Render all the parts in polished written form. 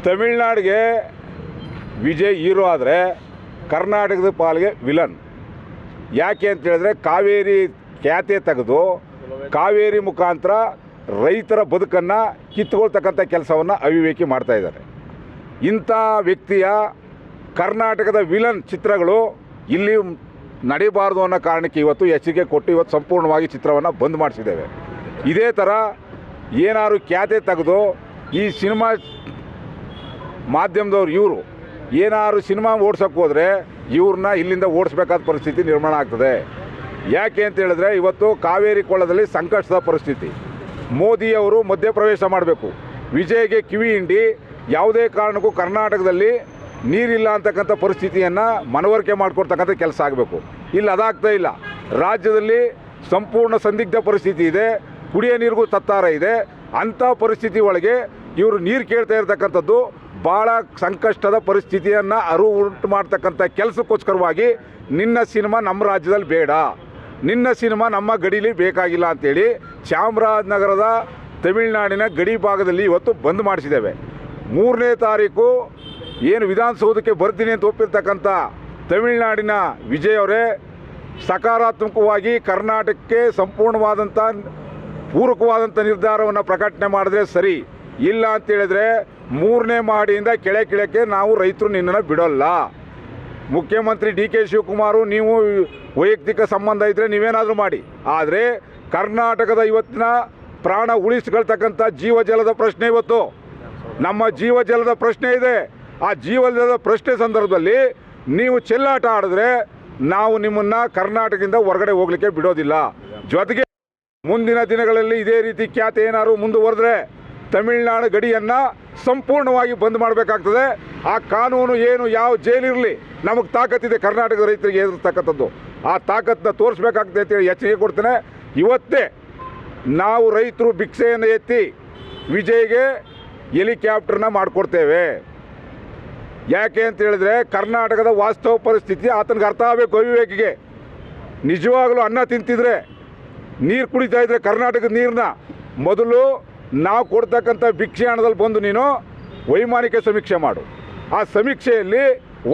ತಮಿಳ್ನಾಡಿಗೆ Vijay hero ಆದರೆ ಕರ್ನಾಟಕದ ಪಾಲಿಗೆ ವಿಲನ್. ಯಾಕೆ ಅಂತ ಹೇಳಿದ್ರೆ ಕಾವೇರಿ ಖ್ಯಾತೆ ತೆಗೆದು ಕಾವೇರಿ ಮುಖಾಂತರ ರೈತರ ಬದುಕನ್ನು ಕಿತ್ತುಕೊಳ್ತಕ್ಕಂಥ ಕೆಲಸವನ್ನು ಅವಿವೇಕಿ ಮಾಡ್ತಾಯಿದ್ದಾರೆ. ಇಂಥ ವ್ಯಕ್ತಿಯ ಕರ್ನಾಟಕದ ವಿಲನ್ ಚಿತ್ರಗಳು ಇಲ್ಲಿ ನಡೀಬಾರ್ದು ಅನ್ನೋ ಕಾರಣಕ್ಕೆ ಇವತ್ತು ಎಚ್ಚರಿಕೆ ಕೊಟ್ಟು ಇವತ್ತು ಸಂಪೂರ್ಣವಾಗಿ ಚಿತ್ರವನ್ನು ಬಂದ್ ಮಾಡಿಸಿದ್ದೇವೆ. ಇದೇ ಥರ ಏನಾದ್ರು ಖ್ಯಾತೆ ತೆಗೆದು ಈ ಸಿನಿಮಾ ಮಾಧ್ಯಮದವ್ರು ಇವರು ಏನಾದ್ರು ಸಿನಿಮಾ ಓಡ್ಸೋಕ್ಕೆ ಹೋದರೆ ಇವ್ರನ್ನ ಇಲ್ಲಿಂದ ಓಡಿಸ್ಬೇಕಾದ ಪರಿಸ್ಥಿತಿ ನಿರ್ಮಾಣ ಆಗ್ತದೆ. ಯಾಕೆ ಅಂತ ಹೇಳಿದ್ರೆ ಇವತ್ತು ಕಾವೇರಿ ಕೊಳ್ಳದಲ್ಲಿ ಸಂಕಷ್ಟದ ಪರಿಸ್ಥಿತಿ. ಮೋದಿಯವರು ಮಧ್ಯಪ್ರವೇಶ ಮಾಡಬೇಕು. ವಿಜಯ್ಗೆ ಕಿವಿ ಹಿಂಡಿ ಯಾವುದೇ ಕಾರಣಕ್ಕೂ ಕರ್ನಾಟಕದಲ್ಲಿ ನೀರಿಲ್ಲ ಅಂತಕ್ಕಂಥ ಪರಿಸ್ಥಿತಿಯನ್ನು ಮನವರಿಕೆ ಮಾಡಿಕೊಡ್ತಕ್ಕಂಥ ಕೆಲಸ ಆಗಬೇಕು. ಇಲ್ಲಿ ಅದಾಗ್ತಾ ಇಲ್ಲ. ರಾಜ್ಯದಲ್ಲಿ ಸಂಪೂರ್ಣ ಸಂದಿಗ್ಧ ಪರಿಸ್ಥಿತಿ ಇದೆ. ಕುಡಿಯೋ ನೀರಿಗೂ ತತ್ತಾರ ಇದೆ. ಅಂಥ ಪರಿಸ್ಥಿತಿ ಒಳಗೆ ಇವರು ನೀರು ಕೇಳ್ತಾ ಇರತಕ್ಕಂಥದ್ದು ಭಾಳ ಸಂಕಷ್ಟದ ಪರಿಸ್ಥಿತಿಯನ್ನು ಉಂಟು ಮಾಡ್ತಕ್ಕಂಥ ಕೆಲಸಕ್ಕೋಸ್ಕರವಾಗಿ ನಿನ್ನ ಸಿನಿಮಾ ನಮ್ಮ ರಾಜ್ಯದಲ್ಲಿ ಬೇಡ, ನಿನ್ನ ಸಿನಿಮಾ ನಮ್ಮ ಗಡೀಲಿ ಬೇಕಾಗಿಲ್ಲ ಅಂಥೇಳಿ ಚಾಮರಾಜನಗರದ ತಮಿಳುನಾಡಿನ ಗಡಿ ಭಾಗದಲ್ಲಿ ಇವತ್ತು ಬಂದ್ ಮಾಡಿಸಿದ್ದೇವೆ. 3ನೇ ತಾರೀಕು ಏನು ವಿಧಾನಸೌಧಕ್ಕೆ ಬರ್ತೀನಿ ಅಂತ ಒಪ್ಪಿರ್ತಕ್ಕಂಥ ತಮಿಳುನಾಡಿನ ವಿಜಯ್ ಅವರೇ ಸಕಾರಾತ್ಮಕವಾಗಿ ಕರ್ನಾಟಕಕ್ಕೆ ಸಂಪೂರ್ಣವಾದಂಥ ಪೂರಕವಾದಂಥ ನಿರ್ಧಾರವನ್ನು ಪ್ರಕಟಣೆ ಮಾಡಿದ್ರೆ ಸರಿ. ಇಲ್ಲ ಅಂತೇಳಿದ್ರೆ 3ನೇ ಮಹಡಿಯಿಂದ ಕೆಳಕ್ಕೆ ನಾವು ರೈತರು ನಿನ್ನನ್ನು ಬಿಡೋಲ್ಲ. ಮುಖ್ಯಮಂತ್ರಿ ಡಿ ಕೆ ಶಿವಕುಮಾರು ನೀವು ವೈಯಕ್ತಿಕ ಸಂಬಂಧ ಇದ್ದರೆ ನೀವೇನಾದರೂ ಮಾಡಿ, ಆದರೆ ಕರ್ನಾಟಕದ ಇವತ್ತಿನ ಪ್ರಾಣ ಉಳಿಸ್ಕೊಳ್ತಕ್ಕಂಥ ಜೀವಜಲದ ಪ್ರಶ್ನೆ ಇವತ್ತು ನಮ್ಮ ಜೀವಜಲದ ಪ್ರಶ್ನೆ ಇದೆ. ಆ ಜೀವಜಲದ ಪ್ರಶ್ನೆ ಸಂದರ್ಭದಲ್ಲಿ ನೀವು ಚೆಲ್ಲಾಟ ಆಡಿದ್ರೆ ನಾವು ನಿಮ್ಮನ್ನು ಕರ್ನಾಟಕದಿಂದ ಹೊರಗಡೆ ಹೋಗಲಿಕ್ಕೆ ಬಿಡೋದಿಲ್ಲ. ಜೊತೆಗೆ ಮುಂದಿನ ದಿನಗಳಲ್ಲಿ ಇದೇ ರೀತಿ ಖ್ಯಾತೆ ಏನಾದ್ರು ಮುಂದುವರೆದ್ರೆ ತಮಿಳುನಾಡು ಗಡಿಯನ್ನು ಸಂಪೂರ್ಣವಾಗಿ ಬಂದ್ ಮಾಡಬೇಕಾಗ್ತದೆ. ಆ ಕಾನೂನು ಏನು ಯಾವ ಜೈಲಿರಲಿ ನಮಗೆ ತಾಕತ್ತಿದೆ ಕರ್ನಾಟಕದ ರೈತರಿಗೆ ಎದುರಿಸ್ತಕ್ಕಂಥದ್ದು. ಆ ತಾಕತ್ತನ್ನ ತೋರಿಸ್ಬೇಕಾಗ್ತದೆ ಅಂತೇಳಿ ಎಚ್ಚರಿಕೆ ಕೊಡ್ತೇನೆ. ಇವತ್ತೇ ನಾವು ರೈತರು ಭಿಕ್ಷೆಯನ್ನು ಎತ್ತಿ ವಿಜಯ್ಗೆ ಹೆಲಿಕಾಪ್ಟರ್ನ ಮಾಡಿಕೊಡ್ತೇವೆ. ಯಾಕೆ ಅಂತ ಹೇಳಿದ್ರೆ ಕರ್ನಾಟಕದ ವಾಸ್ತವ ಪರಿಸ್ಥಿತಿ ಆತನಿಗೆ ಅರ್ಥ ಆಗಬೇಕು. ಅವಿವೇಕಿಗೆ ನಿಜವಾಗಲೂ ಅನ್ನ ತಿಂತಿದ್ರೆ ನೀರು ಕುಡಿತಾ ಇದ್ರೆ ಕರ್ನಾಟಕದ ನೀರನ್ನ ಮೊದಲು ನಾವು ಕೊಡ್ತಕ್ಕಂಥ ಭಿಕ್ಷೆ ಹಣದಲ್ಲಿ ಬಂದು ನೀನು ವೈಮಾನಿಕ ಸಮೀಕ್ಷೆ ಮಾಡು. ಆ ಸಮೀಕ್ಷೆಯಲ್ಲಿ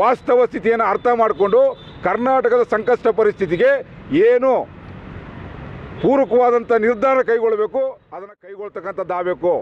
ವಾಸ್ತವ ಸ್ಥಿತಿಯನ್ನು ಅರ್ಥ ಮಾಡಿಕೊಂಡು ಕರ್ನಾಟಕದ ಸಂಕಷ್ಟ ಪರಿಸ್ಥಿತಿಗೆ ಏನು ಪೂರಕವಾದಂಥ ನಿರ್ಧಾರ ಕೈಗೊಳ್ಳಬೇಕು ಅದನ್ನು ಕೈಗೊಳ್ತಕ್ಕಂಥದ್ದಾಗಬೇಕು.